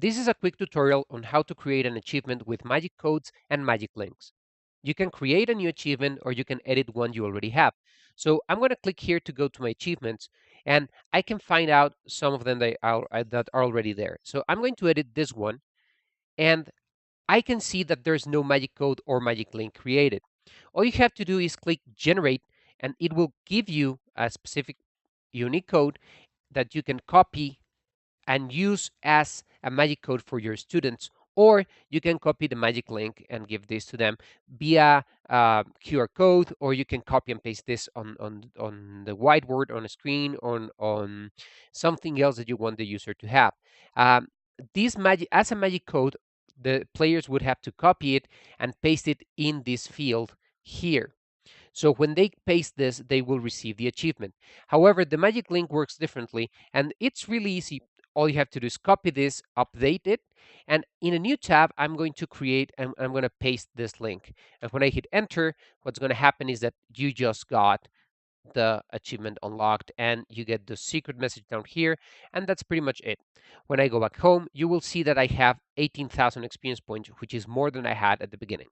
This is a quick tutorial on how to create an achievement with magic codes and magic links. You can create a new achievement or you can edit one you already have. So I'm going to click here to go to my achievements, and I can find out some of them that are already there. So I'm going to edit this one, and I can see that there's no magic code or magic link created. All you have to do is click generate, and it will give you a specific unique code that you can copy and use as a magic code for your students, or you can copy the magic link and give this to them via QR code, or you can copy and paste this on the whiteboard, on a screen, on something else that you want the user to have. Um, this magic as a magic code, the players would have to copy it and paste it in this field here. So when they paste this, they will receive the achievement. However, the magic link works differently, and it's really easy. All you have to do is copy this, update it, and in a new tab, I'm going to create, and I'm going to paste this link. And when I hit enter, what's going to happen is that you just got the achievement unlocked, and you get the secret message down here, and that's pretty much it. When I go back home, you will see that I have 18,000 experience points, which is more than I had at the beginning.